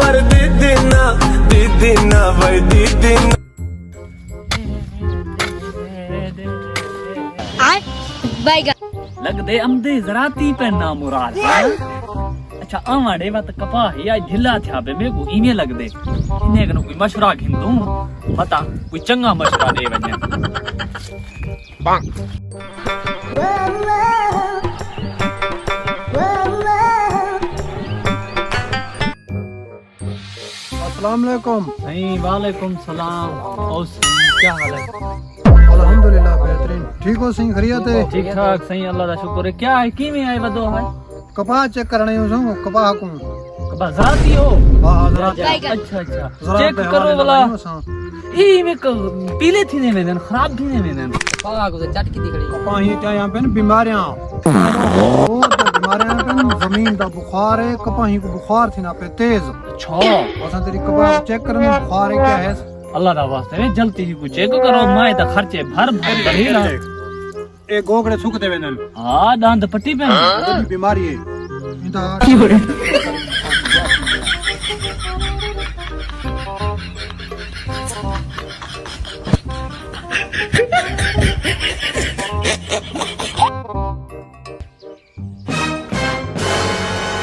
पर दीदी ना भाई दीदी ना। लग दे अमदे जराती पे ना मुराद। अच्छा आवाड़े वत कपा या ढिला था बे मेरे को इने लग दे इने कनो कोई मशवरा घिंदू बता कोई चंगा मशवरा दे वने। अस्सलाम वालेकुम। नहीं वालेकुम सलाम। और क्या हाल है? अल्हम्दुलिल्लाह बेहतरीन। ठीक हो सही खैरियत है? ठीक ठाक सही अल्लाह दा शुक्र है। क्या है की में आए बदो है? कपाह चेक करने हूं कपाह को। कपा जराती हो? हां जरा अच्छा चेक करो वाला ई में पीले थी ने में खराब थी ने में कपाह को चट की दिख रही कपाह ही क्या यहां पे बीमारियां वो बीमारियां पे जमीन दा बुखार है कपाह ही को बुखार थी ना पे तेज। अच्छा असा तेरी कपाह चेक करने बुखार है क्या है? अल्लाह दा वास्ते जल्दी ही कुछ चेक करो माए ता खर्चे भर भरीला ए गोगड़े सुख देवे नन। हां दांत पट्टी पे बीमारी है इंदा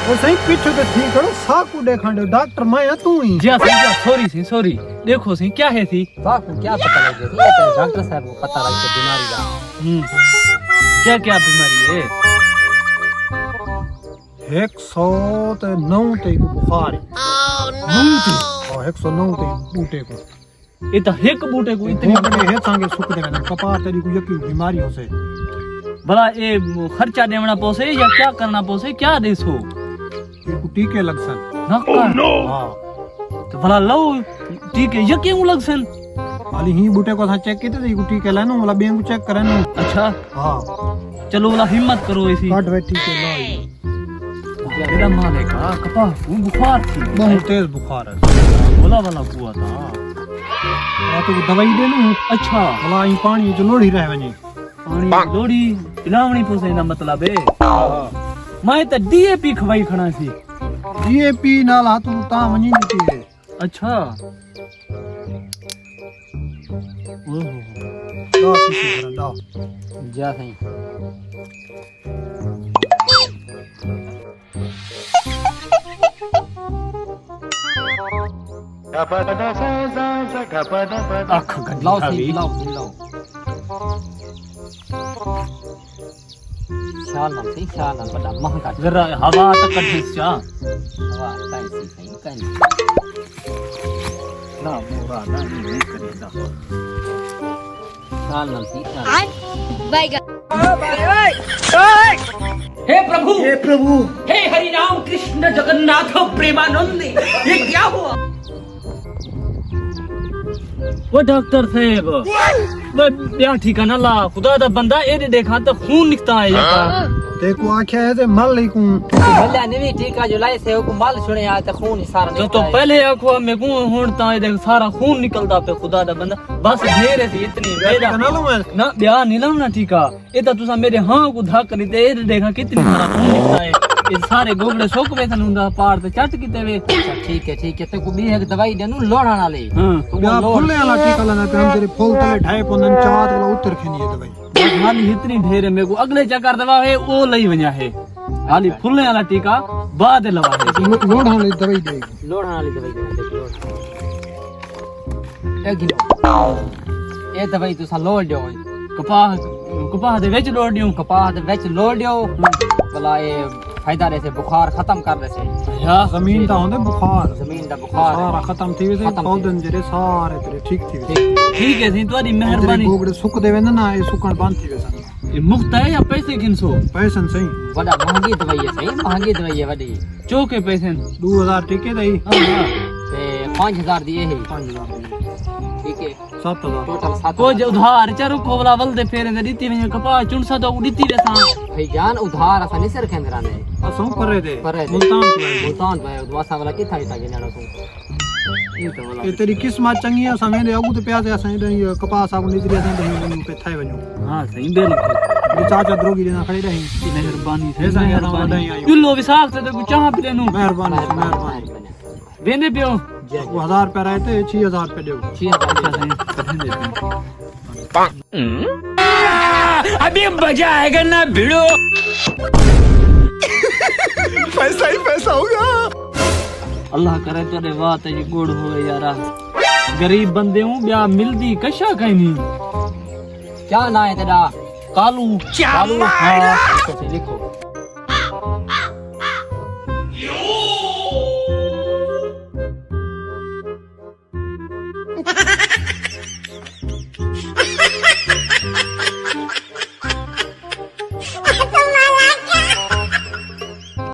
वो सही पीछे तो ठीक करो साकू देखा दो डॉक्टर मैं तू ही जी सॉरी देखो सही क्या है थी साहब को क्या पता लगे ये तो डॉक्टर साहब को पता लगे बीमारी का। क्या क्या बीमारी है? 109 ते बुखार है। 109 ते बूटे को ये तो एक बूटे को इतनी बड़े है सांगे सुख देवे न कपाह तेरी को यकी बीमारी हो से भला ये खर्चा देवना पोसे या क्या करना पोसे क्या देसो ये को टीके लगसन ना हां तो भला लो टीके यकी लगसन खाली ही बूटे को था चेक किते ये को टीके लेनो वाला बेंग को चेक करनो। अच्छा हां चलो वाला हिम्मत करो ऐसी काट वे टीके लो मेरा मालिक का कपाह को बुखार थी बहुत तेज बुखार है बोला वाला हुआ था आ तो दवाई दे लूं। अच्छा भला ई पानी जो लोड़ी रह वनी पानी लोड़ी पिलावनी पोसे ना मतलब है मैं तो डीएपी खवाई खणा सी डीएपी नाल हाथ ता वनी दी है। अच्छा ओहो दा सी दा जा सही आँख लाओ गंदी सही लाओ शाल ना बड़ा महंगा जरा हवा तक कटिस जा वाह कैसी सही कैसी ना मोरा ना नहीं करेगा शाल ना सी हे प्रभु हे हरि राम कृष्ण जगन्नाथ प्रेमानंद ये क्या हुआ? वो डॉक्टर साहब वो क्या ठिकाना ला खुदा दा बंदा ए देखा तो खून निकता है यार ते को आख्या है ते मल ली को भला नहीं ठीक है जो लाए से को माल सुने आ तो खून सारा तो पहले आखो मैं को होणता है देख सारा खून निकलदा पे खुदा दा बंदा बस ढेर है इतनी मेरा ना लो मैं ना ब्याह नहीं लाऊं ना ठीक है ये तो तुसा मेरे हां को धक नहीं दे देखा कितनी सारा खून निकलता है ये सारे गोगड़े सोक पे थनुंदा पार ते चट किते वे। ठीक है ते को भी एक दवाई देनु लोड़ा ना ले हां या फुल्ले वाला टीका लेना पे हम तेरे फूल तले ढाई पोंदन चात वाला उतर खेनी है दवाई हाली इतनी ढेर है मेरे को अगले चक्कर दवा है वो लई व냐 है हाली फुल्ले वाला टीका बाद लवा है लोड़ वाली दवाई देगी लोड़ा वाली दवाई देना देख लोड़ एक गिनो ये दवाई तुसा लोड़ दियो कपाह दे विच लोड़ दियो कपाह दे विच लोड़ दियो भला ये फायदा रहे से बुखार खत्म कर रहे से या जमीन दा होंदे बुखार जमीन दा बुखार सारा खत्म थी वैसे पौधन जरे सारे तेरे ठीक थी ठीक है थी तुम्हारी मेहरबानी गोगड़े सुख देवे ना ये सुकण बंद थी वैसे ये मुफ्त है या पैसे किनसो पैसन सही बड़ा महंगी दवाई है सही महंगी दवाई है बड़ी चौके पैसे 2000 टीके दई हां ते 5000 दिए है 5000 ठीक है 7000 टोटल 7 को जो उधार चारो कोवला वल दे फेरे ने दीती में कपा चुनसा तो उड़ीती वेसा भाईजान उधार असा नहीं सर केंद्रा ने असो करे दे करे दे। मुल्तान भाई वासा वाला किथा इता गिनानो को ये तो वाला ये तेरी किस्मत चंगी है समय दे अगु ते प्याज असा दे कपास आगु निजरी असा दे पे थाई वणो हां सही बिल्कुल ये चाचा द्रोगी देना खड़ी रही मेहरबानी ऐसा यार वादा ही आयो किलो विसाख ते चाह पी लेनु मेहरबानी वेंदे पियो 1000 रुपया रहे थे 6000 रुपया दो 6000 अभी मजा आएगा ना भिड़ो। पैसा ही पैसा होगा। अल्लाह करे तेरे वाह ते गुड़ होए यारा गरीब बंदे हूं ब्याह मिलदी कशा कहीं नहीं क्या ना है तेरा? कालू कालू, हाँ, लिखो। Ha ha ha!